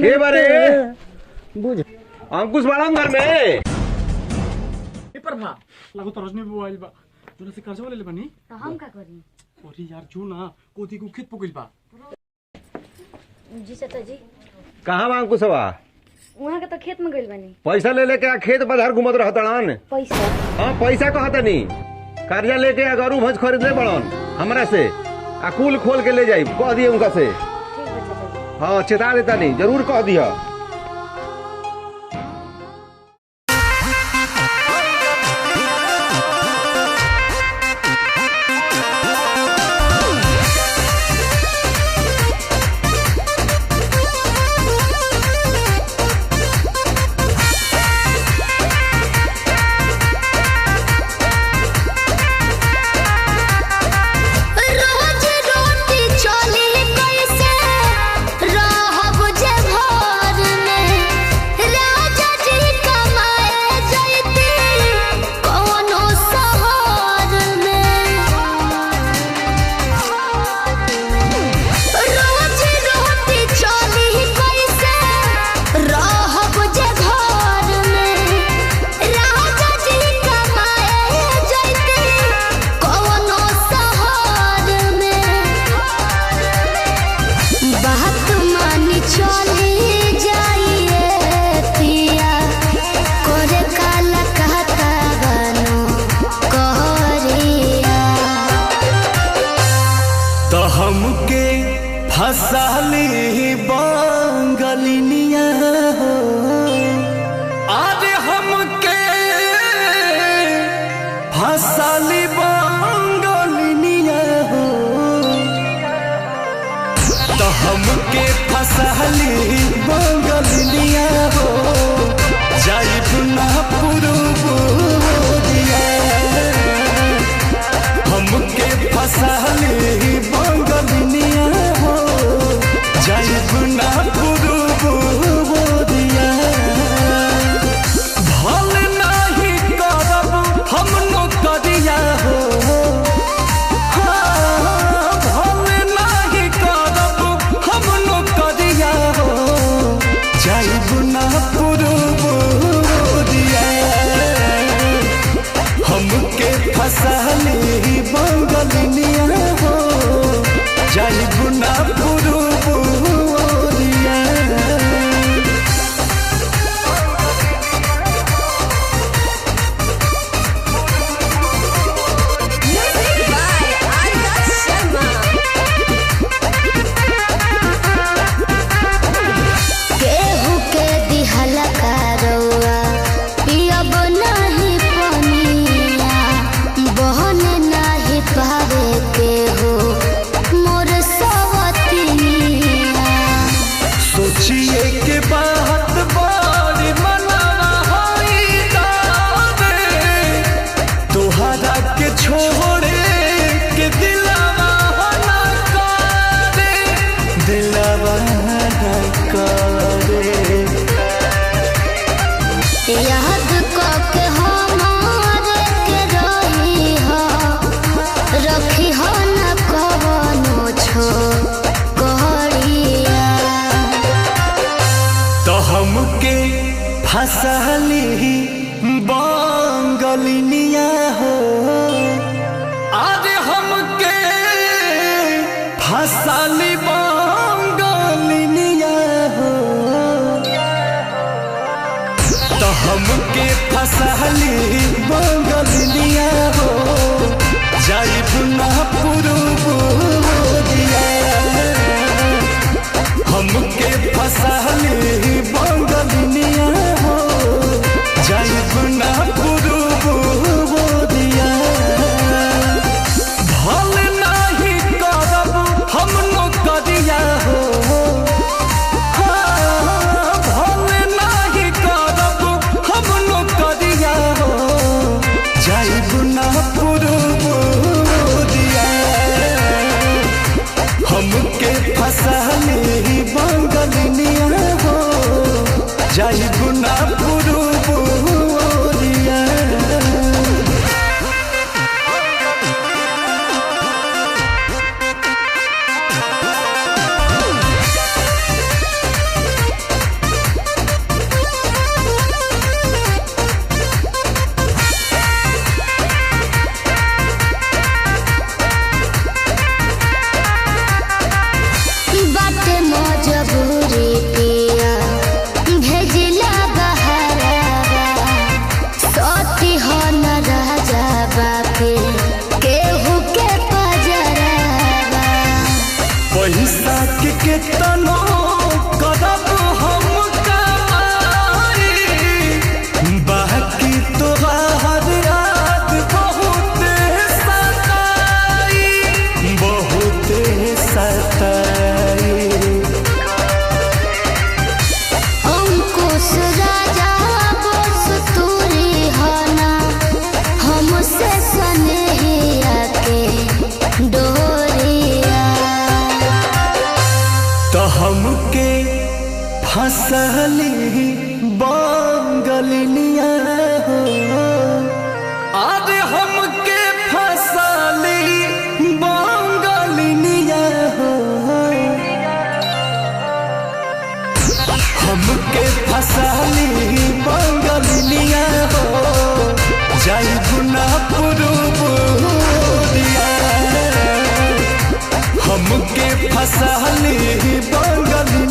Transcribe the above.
के बारे बुझ अंकुश बाड़ा घर में पेपर भा लागो तो रजनी मोबाइल बा जोना से कर्जा ले ले बनी तो हम का करी। अरे यार जो ना कोती को खेत पकइल बा जी चाचा जी कहां बा अंकुश बा वहां के तो खेत में गइल बनी। पैसा ले लेके खेत बाजार घूमत रहतड़न। पैसा हां पैसा कहतनी कर्जा लेके गरू भैंस खरीद ले बड़न हमरा से आ कुल खोल के ले जाई कह दिए उनका से। ठीक है चाचा जी। हाँ चेता देता नहीं जरूर कह दिया। हमके फसाली बांगलिनिया हो अरे हमके फसाली बांगलिनिया हो तो हमके फसाली बांगलिनिया हो जाइब ना पुरुबुदिया हमके फसाली बांगलिनिया हो जाइब ना पुरुबुदिया भल नहीं करब हम नौकरिया हो भल नहीं करब हम नौकरिया हो जाइब ना पुरुबुदिया हमके फसाली बांगलिनिया हो जाइब ना पुरुबुदिया केहू के दिहला करौआ पियब नहीं पनिया बहन नहीं पावे केहू मोर सवतिया। सोचिए के बात बारी मनावा होई दावे तोहरा के छोड़े के दिलावा ना करे दिलावा ना करे याद के हमारे के रही हो रखी हो न कवनो छो कहरिया। तो हमके फसाली बांगलिनिया हो अरे हमके फसाली बांगलिनिया हो तो हमके फसाली बांगलिनिया हो जाइब ना पुरुबुदिया हमके फसाली बांगलिनिया हो जाइब ना पुरुबुदिया भल नहीं करब हम नौकरिया हो भल नहीं करब हम नौकरिया हो जाइब ना पुरुबुदिया हमके फसाली बांगलिनिया हो जाइब ना पुरुबुदिया मजबूरी पिया भेजिला बहरावा सोती हो न राजा बापे केहू के पजरावा पैसा के तनो करब हम कमाई बाकी तोहार याद बहुत सताई अंकुश राजा बस तूरी हना हमसे सनेहिया के डोरिया तो हमके फसली बंगलिनिया हो अरे हमके फसली बंगलिनिया हो हमके फसली बंगलिनिया हो जाई गुना पुरुबुरिया हमके फसली बंगलिनिया